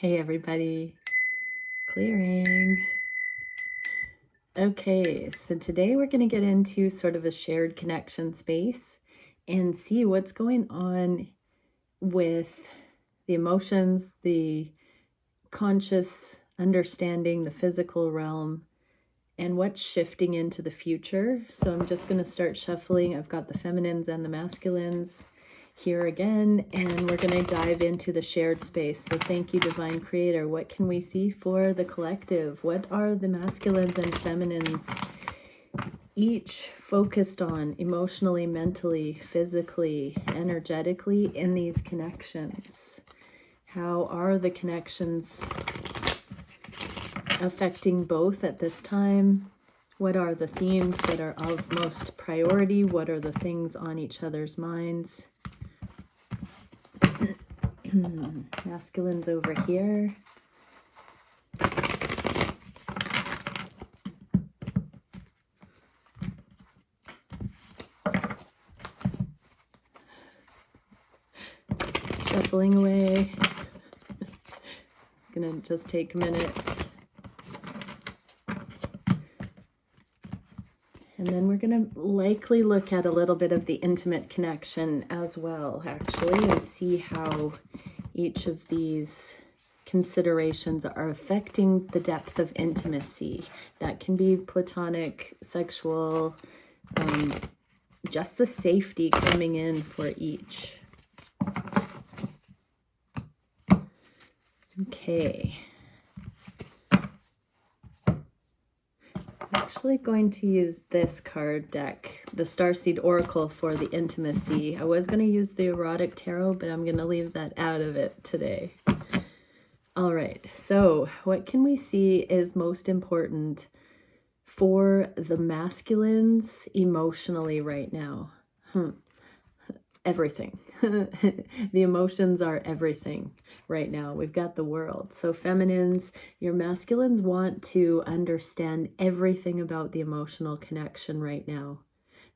Hey everybody, clearing. Okay, so today we're going to get into sort of a shared connection space and see what's going on with the emotions, the conscious understanding, the physical realm, and what's shifting into the future. So I'm just going to start shuffling. I've got the feminines and the masculines here again, and we're going to dive into the shared space. So thank you, Divine Creator. What can we see for the collective? What are the masculines and feminines each focused on emotionally, mentally, physically, energetically in these connections? How are the connections affecting both at this time? What are the themes that are of most priority? What are the things on each other's minds? Masculines over here. Shuffling away. Gonna just take a minute. And then we're gonna likely look at a little bit of the intimate connection as well, actually, and see how each of these considerations are affecting the depth of intimacy. That can be platonic, sexual, just the safety coming in for each. Okay. I'm actually going to use this card deck, the Starseed Oracle, for the intimacy. I was going to use the Erotic Tarot, but I'm going to leave that out of it today. All right, so what can we see is most important for the masculines emotionally right now? Everything. The emotions are everything right now. We've got the world. So feminines, your masculines want to understand everything about the emotional connection right now.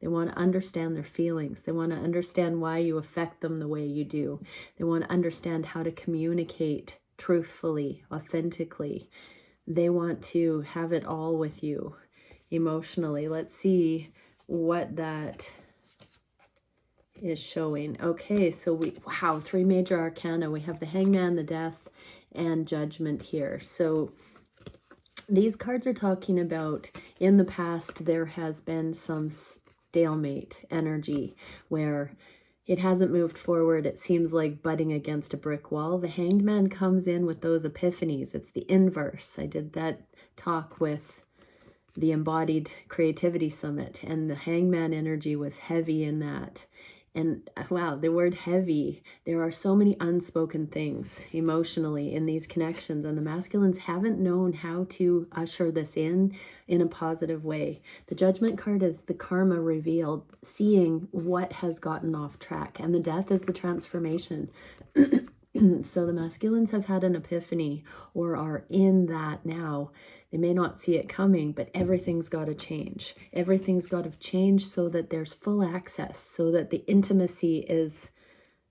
They want to understand their feelings. They want to understand why you affect them the way you do. They want to understand how to communicate truthfully, authentically. They want to have it all with you emotionally. Let's see what that is showing. Okay, so wow, 3 major arcana. We have the Hangman, the Death, and Judgment here. So these cards are talking about, in the past, there has been some stalemate energy where it hasn't moved forward. It seems like butting against a brick wall. The Hanged Man comes in with those epiphanies. It's the inverse. I did that talk with the Embodied Creativity Summit, and the Hangman energy was heavy in that. And wow, the word heavy, there are so many unspoken things emotionally in these connections, and the masculines haven't known how to usher this in a positive way. The Judgment card is the karma revealed, seeing what has gotten off track, and the Death is the transformation. So the masculines have had an epiphany or are in that now. They may not see it coming, but everything's got to change. Everything's got to change so that there's full access, so that the intimacy is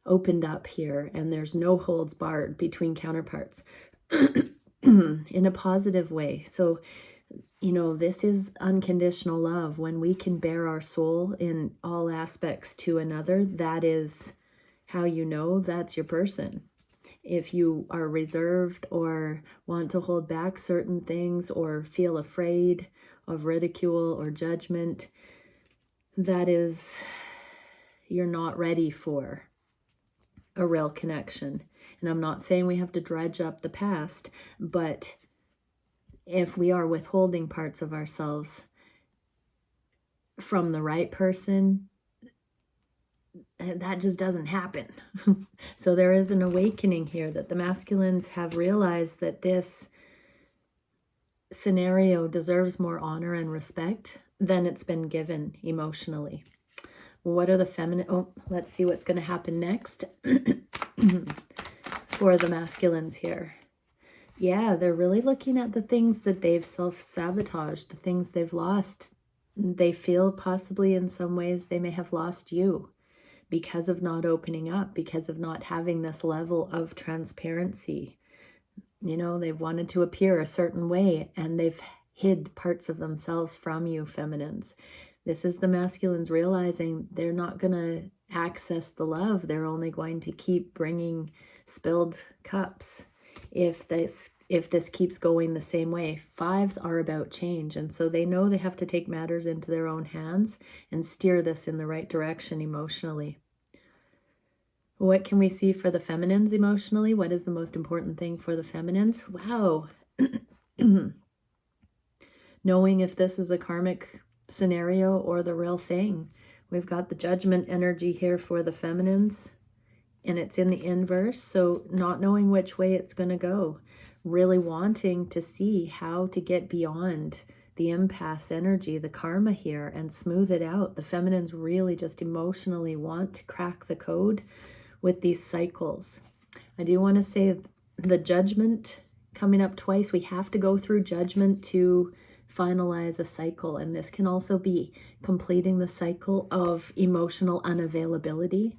opened up here and there's no holds barred between counterparts in a positive way. So, you know, this is unconditional love. When we can bare our soul in all aspects to another, that is how you know that's your person. If you are reserved or want to hold back certain things or feel afraid of ridicule or judgment, that is, you're not ready for a real connection. And I'm not saying we have to dredge up the past, but if we are withholding parts of ourselves from the right person, that just doesn't happen. So there is an awakening here that the masculines have realized that this scenario deserves more honor and respect than it's been given emotionally. What are the feminine? Oh, let's see what's going to happen next for the masculines here. Yeah, they're really looking at the things that they've self-sabotaged, the things they've lost. They feel possibly in some ways they may have lost you because of not opening up, because of not having this level of transparency. You know, they've wanted to appear a certain way, and they've hid parts of themselves from you, feminines. This is the masculines realizing they're not going to access the love. They're only going to keep bringing spilled cups if this keeps going the same way. Fives are about change, and so they know they have to take matters into their own hands and steer this in the right direction emotionally. What can we see for the feminines emotionally? What is the most important thing for the feminines? Wow. Knowing if this is a karmic scenario or the real thing. We've got the judgment energy here for the feminines, and it's in the inverse, so not knowing which way it's going to go. Really wanting to see how to get beyond the impasse energy, the karma here, and smooth it out. The feminines really just emotionally want to crack the code with these cycles. I do want to say the judgment coming up twice. We have to go through judgment to finalize a cycle, and this can also be completing the cycle of emotional unavailability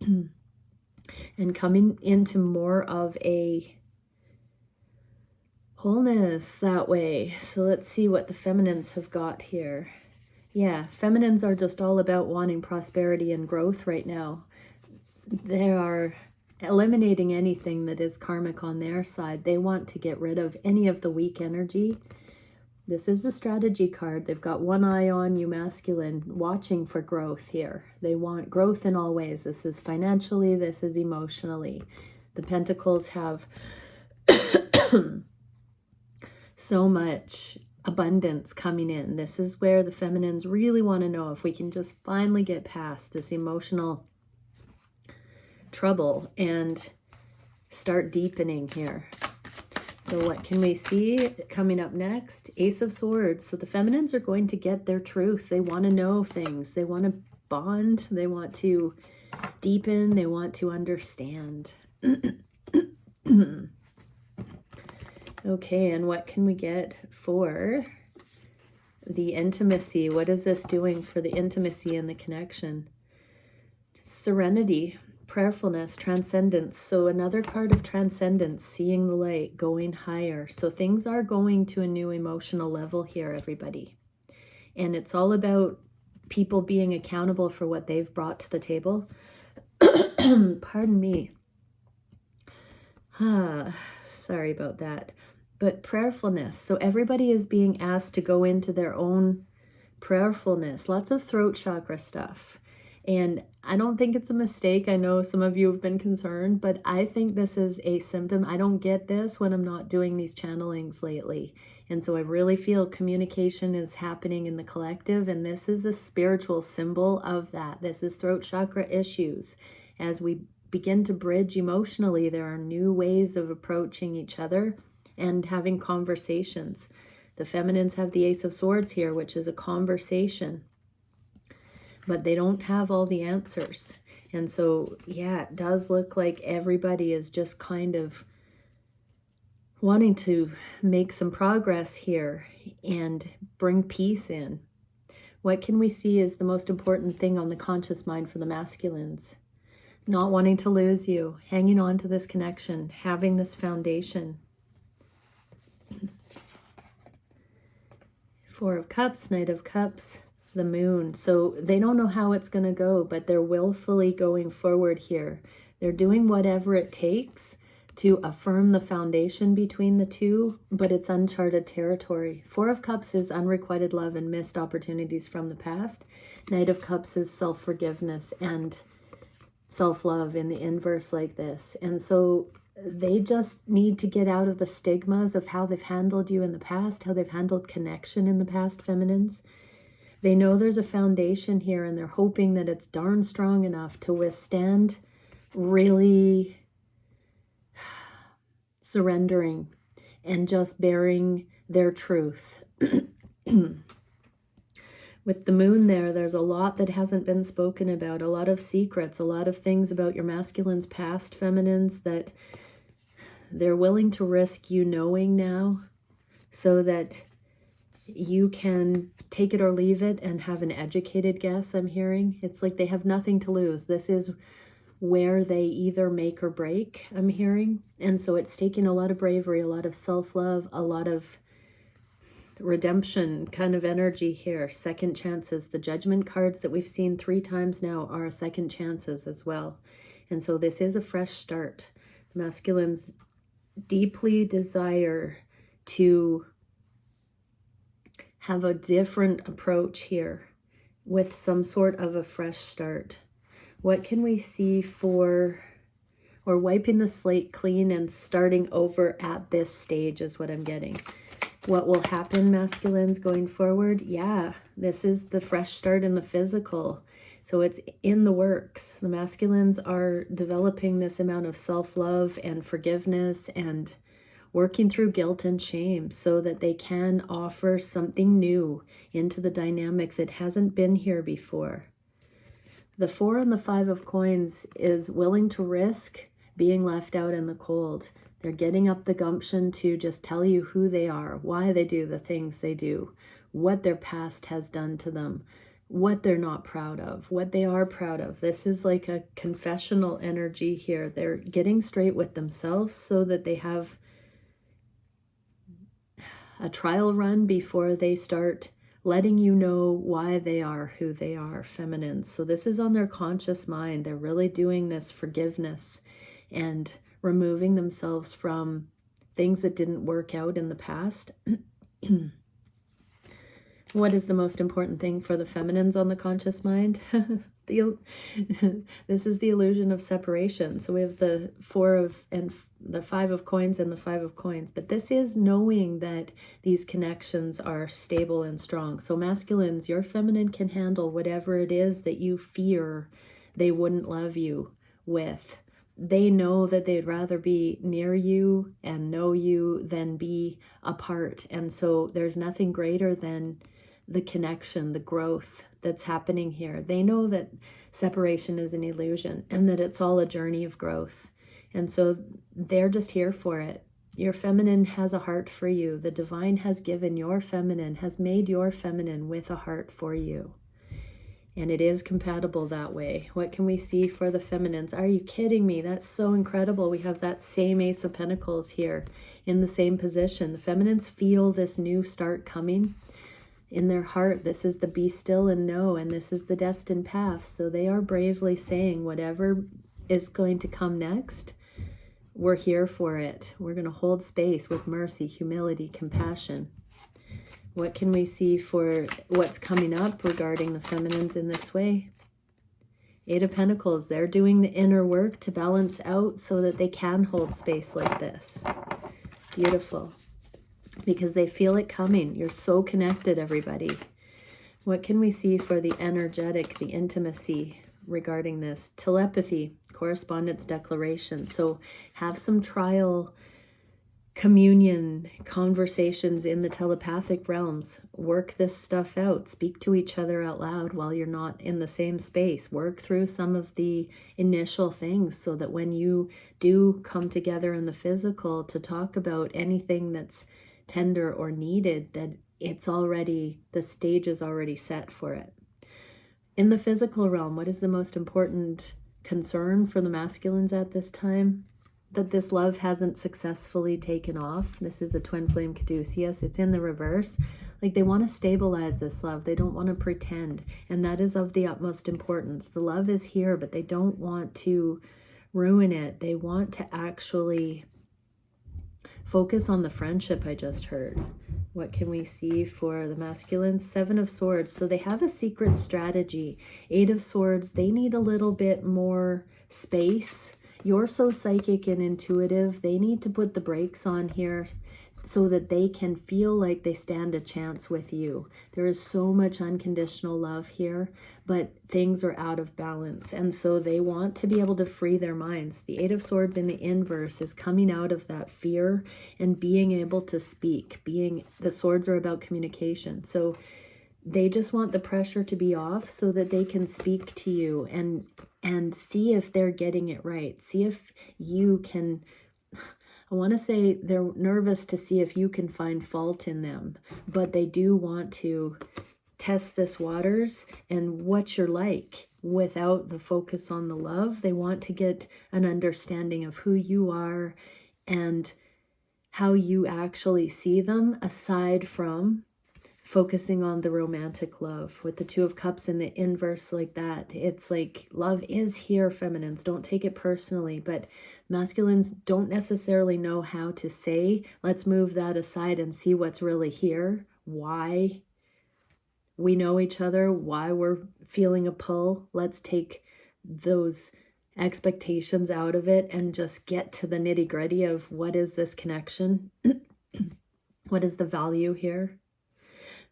and coming into more of a wholeness that way. So let's see what the feminines have got here. Yeah, feminines are just all about wanting prosperity and growth right now. They are eliminating anything that is karmic on their side. They want to get rid of any of the weak energy. This is the strategy card. They've got one eye on you, masculine, watching for growth here. They want growth in all ways. This is financially, this is emotionally. The Pentacles have so much abundance coming in. This is where the feminines really want to know if we can just finally get past this emotional trouble and start deepening here. So what can we see coming up next? Ace of Swords. So the feminines are going to get their truth. They want to know things. They want to bond. They want to deepen. They want to understand. Okay, and what can we get for the intimacy? What is this doing for the intimacy and the connection? Serenity. Prayerfulness, transcendence. So another card of transcendence, seeing the light, going higher. So things are going to a new emotional level here, everybody. And it's all about people being accountable for what they've brought to the table. Pardon me. Sorry about that. But prayerfulness. So everybody is being asked to go into their own prayerfulness. Lots of throat chakra stuff. And I don't think it's a mistake. I know some of you have been concerned, but I think this is a symptom. I don't get this when I'm not doing these channelings lately. And so I really feel communication is happening in the collective, and this is a spiritual symbol of that. This is throat chakra issues. As we begin to bridge emotionally, there are new ways of approaching each other and having conversations. The feminines have the Ace of Swords here, which is a conversation. But they don't have all the answers. And so, yeah, it does look like everybody is just kind of wanting to make some progress here and bring peace in. What can we see is the most important thing on the conscious mind for the masculines? Not wanting to lose you, hanging on to this connection, having this foundation. Four of Cups, Knight of Cups, the Moon. So they don't know how it's going to go, but they're willfully going forward here. They're doing whatever it takes to affirm the foundation between the two, but it's uncharted territory. Four of Cups is unrequited love and missed opportunities from the past. Knight of Cups is self-forgiveness and self-love in the inverse like this. And so they just need to get out of the stigmas of how they've handled you in the past, how they've handled connection in the past, feminines. They know there's a foundation here, and they're hoping that it's darn strong enough to withstand really surrendering and just bearing their truth. With the Moon there's a lot that hasn't been spoken about, a lot of secrets, a lot of things about your masculine's past, feminines, that they're willing to risk you knowing now so that you can take it or leave it and have an educated guess, I'm hearing. It's like they have nothing to lose. This is where they either make or break, I'm hearing. And so it's taking a lot of bravery, a lot of self-love, a lot of redemption kind of energy here. Second chances. The judgment cards that we've seen 3 times now are second chances as well. And so this is a fresh start. The masculines deeply desire to have a different approach here with some sort of a fresh start. What can we see for, or wiping the slate clean and starting over at this stage is what I'm getting. What will happen, masculines, going forward? Yeah, this is the fresh start in the physical. So it's in the works. The masculines are developing this amount of self-love and forgiveness and working through guilt and shame so that they can offer something new into the dynamic that hasn't been here before. The 4 and the 5 of coins is willing to risk being left out in the cold. They're getting up the gumption to just tell you who they are, why they do the things they do, what their past has done to them, what they're not proud of, what they are proud of. This is like a confessional energy here. They're getting straight with themselves so that they have a trial run before they start letting you know why they are who they are, feminines. So this is on their conscious mind. They're really doing this forgiveness and removing themselves from things that didn't work out in the past. What is the most important thing for the feminines on the conscious mind? This is the illusion of separation. So we have the 4 of and the 5 of coins and the 5 of coins. But this is knowing that these connections are stable and strong. So masculines, your feminine can handle whatever it is that you fear they wouldn't love you with. They know that they'd rather be near you and know you than be apart. And so there's nothing greater than the connection, the growth that's happening here. They know that separation is an illusion and that it's all a journey of growth. And so they're just here for it. Your feminine has a heart for you. The divine has given your feminine, has made your feminine with a heart for you. And it is compatible that way. What can we see for the feminines? Are you kidding me? That's so incredible. We have that same Ace of Pentacles here in the same position. The feminines feel this new start coming in their heart. This is the be still and know, and this is the destined path. So they are bravely saying whatever is going to come next, we're here for it. We're going to hold space with mercy, humility, compassion. What can we see for what's coming up regarding the feminines in this way? 8 of Pentacles, they're doing the inner work to balance out so that they can hold space like this. Beautiful. Because they feel it coming. You're so connected, everybody. What can we see for the energetic, the intimacy regarding this? Telepathy, correspondence declaration. So have some trial communion conversations in the telepathic realms. Work this stuff out. Speak to each other out loud while you're not in the same space. Work through some of the initial things so that when you do come together in the physical to talk about anything that's tender or needed, that it's already, the stage is already set for it. In the physical realm, what is the most important concern for the masculines at this time? That this love hasn't successfully taken off. This is a twin flame caduceus. It's in the reverse. Like they want to stabilize this love. They don't want to pretend. And that is of the utmost importance. The love is here, but they don't want to ruin it. They want to actually focus on the friendship I just heard. What can we see for the masculine? 7 of Swords. So they have a secret strategy. 8 of Swords, they need a little bit more space. You're so psychic and intuitive. They need to put the brakes on here so that they can feel like they stand a chance with you. There is so much unconditional love here, but things are out of balance. And so they want to be able to free their minds. The 8 of Swords in the inverse is coming out of that fear and being able to speak. The swords are about communication. So they just want the pressure to be off so that they can speak to you and see if they're getting it right. See if you can, I want to say they're nervous to see if you can find fault in them, but they do want to test this waters and what you're like. without the focus on the love. They want to get an understanding of who you are and how you actually see them, aside from focusing on the romantic love. With the Two of Cups in the inverse like that, it's like love is here, feminines. Don't take it personally, but masculines don't necessarily know how to say, let's move that aside and see what's really here. Why we know each other, why we're feeling a pull. Let's take those expectations out of it and just get to the nitty-gritty of what is this connection? What is the value here?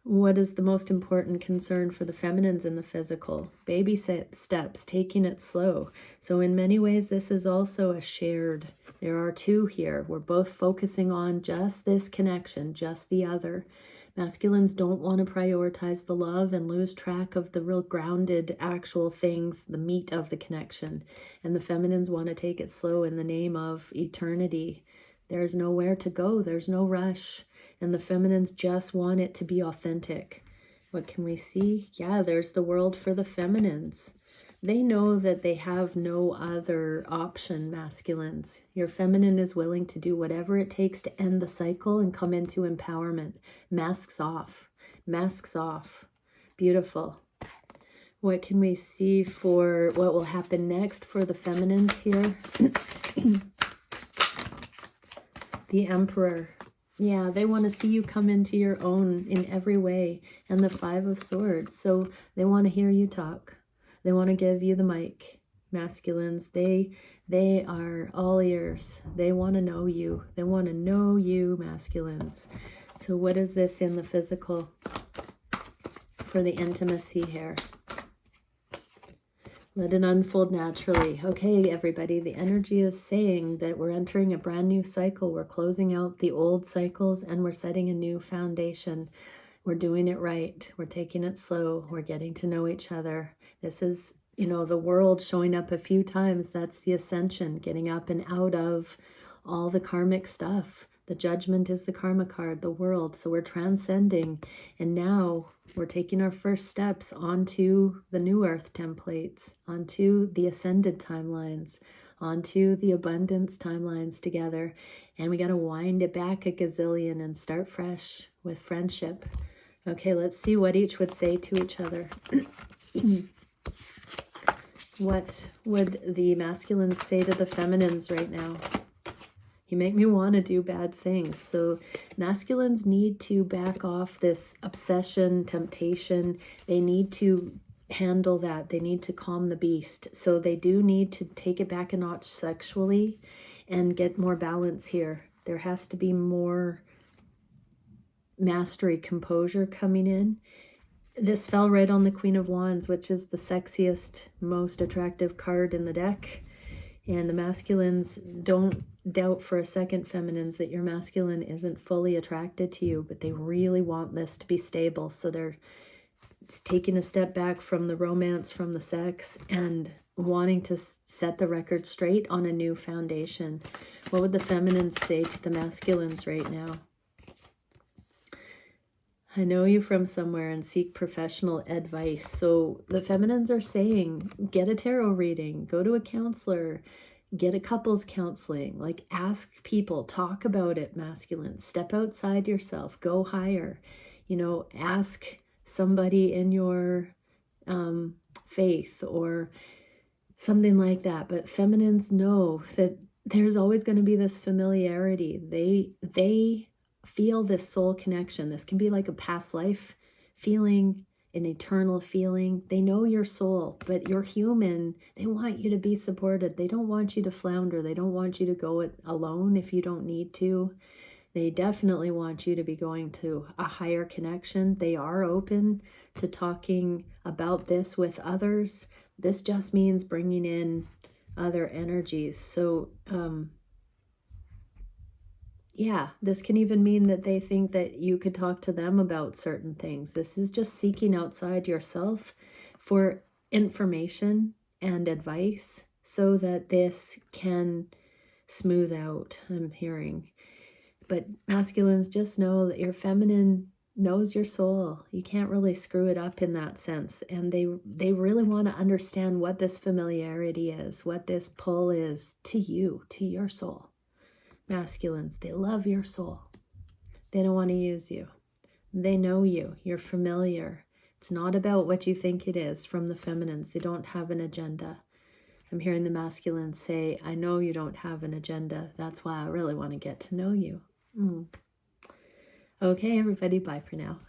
What is the most important concern for the feminines in the physical? Baby steps, taking it slow. So in many ways, this is also a shared, there are two here. We're both focusing on just this connection, just the other. Masculines don't want to prioritize the love and lose track of the real grounded actual things, the meat of the connection. And the feminines want to take it slow in the name of eternity. There's nowhere to go. There's no rush. And the feminines just want it to be authentic. What can we see? Yeah, there's the world for the feminines. They know that they have no other option, masculines. Your feminine is willing to do whatever it takes to end the cycle and come into empowerment. Masks off. Masks off. Beautiful. What can we see for what will happen next for the feminines here? The Emperor. Yeah, they want to see you come into your own in every way. And the Five of Swords. So they want to hear you talk. They want to give you the mic. Masculines, they are all ears. They want to know you. They want to know you, masculines. So what is this in the physical for the intimacy here? Let it unfold naturally. Okay, everybody, the energy is saying that we're entering a brand new cycle. We're closing out the old cycles and we're setting a new foundation. We're doing it right. We're taking it slow. We're getting to know each other. This is, you know, the world showing up a few times. That's the ascension, getting up and out of all the karmic stuff. The Judgment is the karma card, the world. So we're transcending. And now we're taking our first steps onto the new earth templates, onto the ascended timelines, onto the abundance timelines together. And we got to wind it back a gazillion and start fresh with friendship. Okay, let's see what each would say to each other. What would the masculines say to the feminines right now? You make me want to do bad things. So masculines need to back off this obsession, temptation. They need to handle that. They need to calm the beast. So they do need to take it back a notch sexually and get more balance here. There has to be more mastery, composure coming in. This fell right on the Queen of Wands, which is the sexiest, most attractive card in the deck. And the masculines, don't doubt for a second, feminines, that your masculine isn't fully attracted to you, but they really want this to be stable. So they're taking a step back from the romance, from the sex, and wanting to set the record straight on a new foundation. What would the feminines say to the masculines right now? I know you from somewhere and seek professional advice. So the feminines are saying, get a tarot reading, go to a counselor, get a couples counseling, like ask people, talk about it, masculine, step outside yourself, go higher, you know, ask somebody in your faith or something like that. But feminines know that there's always going to be this familiarity. They feel this soul connection. This can be like a past life feeling, an eternal feeling. They know your soul, but you're human. They want you to be supported. They don't want you to flounder. They don't want you to go it alone if you don't need to. They definitely want you to be going to a higher connection. They are open to talking about this with others. This just means bringing in other energies. So, yeah, this can even mean that they think that you could talk to them about certain things. This is just seeking outside yourself for information and advice so that this can smooth out, I'm hearing. But masculines, just know that your feminine knows your soul. You can't really screw it up in that sense. And they really want to understand what this familiarity is, what this pull is to you, to your soul. Masculines, they love your soul. They don't want to use you. They know you. You're familiar. It's not about what you think it is from the feminines. They don't have an agenda. I'm hearing the masculines say, I know you don't have an agenda. That's why I really want to get to know you. Okay, everybody, bye for now.